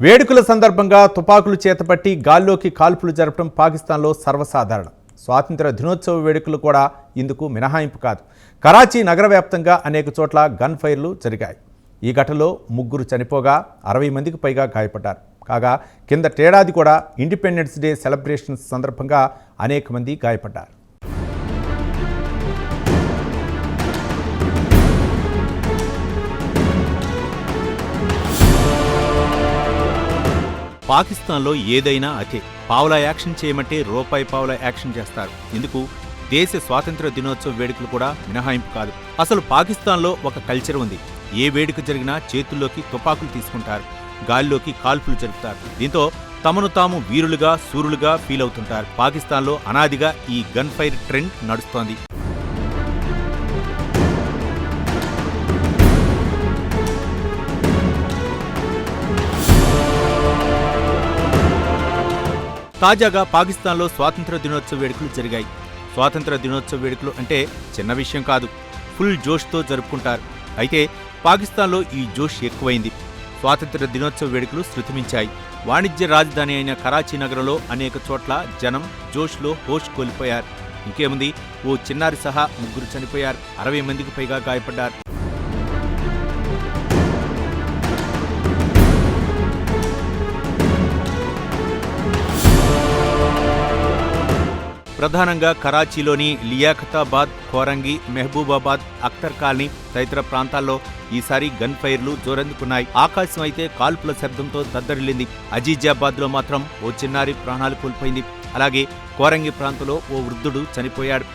వేడుకల సందర్భంగా తుపాకులు చేతపట్టి గాల్లోకి కాల్పులు జరపడం పాకిస్తాన్లో సర్వసాధారణం. స్వాతంత్ర దినోత్సవ వేడుకలు కూడా ఇందుకు మినహాయింపు కాదు. కరాచీ నగర వ్యాప్తంగా అనేక చోట్ల గన్ ఫైర్లు జరిగాయి. ఈ ఘటనలో 3 చనిపోగా 60 మందికి పైగా గాయపడ్డారు. కాగా కిందటేడాది కూడా ఇండిపెండెన్స్ డే సెలబ్రేషన్స్ సందర్భంగా అనేక మంది గాయపడ్డారు. పాకిస్తాన్లో ఏదైనా అతే. పావులా యాక్షన్ చేయమంటే రూపాయి పావులా యాక్షన్ చేస్తారు. ఇందుకు దేశ స్వాతంత్ర దినోత్సవ వేడుకలు కూడా మినహాయింపు కాదు. అసలు పాకిస్తాన్లో ఒక కల్చర్ ఉంది. ఏ వేడుక జరిగినా చేతుల్లోకి తుపాకులు తీసుకుంటారు, గాల్లోకి కాల్పులు జరుపుతారు. దీంతో తమను తాము వీరులుగా శూరులుగా ఫీల్ అవుతుంటారు. పాకిస్తాన్లో అనాదిగా ఈ గన్ ఫైర్ ట్రెండ్ నడుస్తోంది. తాజాగా పాకిస్తాన్లో స్వాతంత్ర దినోత్సవ వేడుకలు జరిగాయి. స్వాతంత్ర దినోత్సవ వేడుకలు అంటే చిన్న విషయం కాదు, ఫుల్ జోష్తో జరుపుకుంటారు. అయితే పాకిస్తాన్లో ఈ జోష్ ఎక్కువైంది. స్వాతంత్ర దినోత్సవ వేడుకలు శృతిమించాయి. వాణిజ్య రాజధాని అయిన కరాచీ నగరంలో అనేక చోట్ల జనం జోష్లో హోష్ కోల్పోయారు. ఇంకేముంది, ఓ చిన్నారి సహా 3 చనిపోయారు, 60 మందికి పైగా గాయపడ్డారు. ప్రధానంగా కరాచీలోని లియాఖతాబాద్, కోరంగి, మెహబూబాబాద్, అఖ్తర్ కాలనీ తదితర ప్రాంతాల్లో ఈసారి గన్ ఫైర్లు జోరందుకున్నాయి. ఆకాశం అయితే కాల్పుల శబ్దంతో దద్దరిల్లింది. అజీజాబాద్లో మాత్రం ఓ చిన్నారి ప్రాణాలు కోల్పోయింది. అలాగే కోరంగి ప్రాంతంలో ఓ వృద్ధుడు చనిపోయాడు.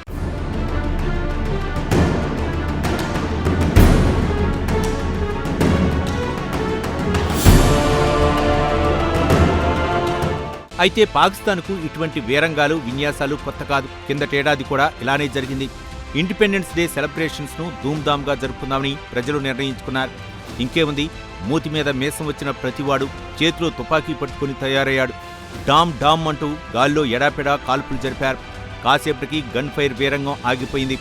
అయితే పాకిస్తాన్కు ఇటువంటి వీరంగాలు విన్యాసాలు కొత్త కాదు. కిందటేడాది కూడా ఇలానే జరిగింది. ఇండిపెండెన్స్ డే సెలబ్రేషన్స్ ను ధూమ్ధామ్గా జరుపుకుందామని ప్రజలు నిర్ణయించుకున్నారు. ఇంకేముంది, మూతి మీద మీసం వచ్చిన ప్రతివాడు చేతిలో తుపాకీ పట్టుకుని తయారయ్యాడు. డామ్ డామ్ అంటూ గాల్లో ఎడాపెడా కాల్పులు జరిపారు. కాసేపటికి గన్ ఫైర్ వీరంగం ఆగిపోయింది.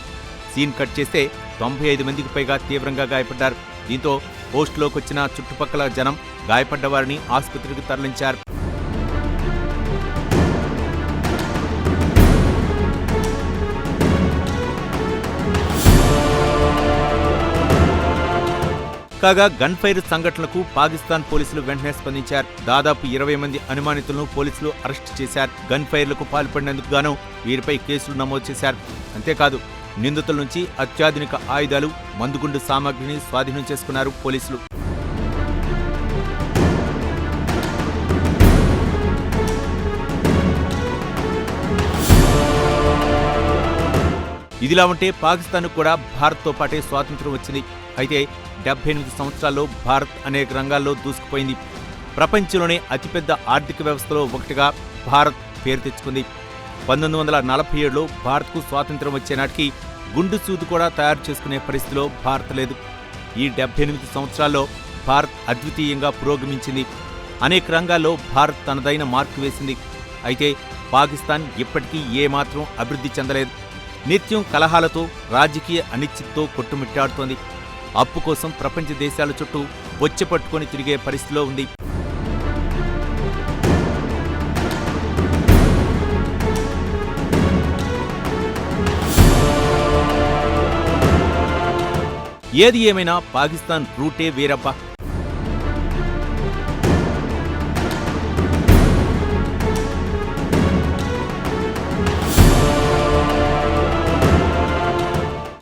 సీన్ కట్ చేస్తే 95 మందికి పైగా తీవ్రంగా గాయపడ్డారు. దీంతో పోస్టులోకొచ్చిన చుట్టుపక్కల జనం గాయపడ్డ వారిని ఆసుపత్రికి తరలించారు. కాగా గన్ ఫైర్ సంఘటనలకు పాకిస్తాన్ పోలీసులు వెంటనే స్పందించారు. దాదాపు 20 మంది అనుమానితులను పోలీసులు అరెస్టు చేశారు. గన్ ఫైర్లకు పాల్పడినందుకు గాను వీరిపై కేసులు నమోదు చేశారు. అంతేకాదు, నిందితుల నుంచి అత్యాధునిక ఆయుధాలు, మందుగుండు సామాగ్రిని స్వాధీనం చేసుకున్నారు పోలీసులు. ఇదిలా ఉంటే పాకిస్తాన్ కూడా భారత్తో పాటే స్వాతంత్ర్యం వచ్చింది. అయితే 78 సంవత్సరాల్లో భారత్ అనేక రంగాల్లో దూసుకుపోయింది. ప్రపంచంలోనే అతిపెద్ద ఆర్థిక వ్యవస్థలో ఒకటిగా భారత్ పేరు తెచ్చుకుంది. 1947లో భారత్కు స్వాతంత్ర్యం వచ్చే నాటికి గుండు సూదు కూడా తయారు చేసుకునే పరిస్థితిలో భారత్ లేదు. ఈ 78 సంవత్సరాల్లో భారత్ అద్వితీయంగా పురోగమించింది. అనేక రంగాల్లో భారత్ తనదైన మార్కు వేసింది. అయితే పాకిస్తాన్ ఇప్పటికీ ఏమాత్రం అభివృద్ధి చెందలేదు. నిత్యం కలహాలతో, రాజకీయ అనిశ్చితితో కొట్టుమిట్టాడుతోంది. అప్పు కోసం ప్రపంచ దేశాల చుట్టూ బొచ్చెపట్టుకొని తిరిగే పరిస్థితిలో ఉంది. ఏది ఏమైనా పాకిస్తాన్ రూటే వేరబ్బా.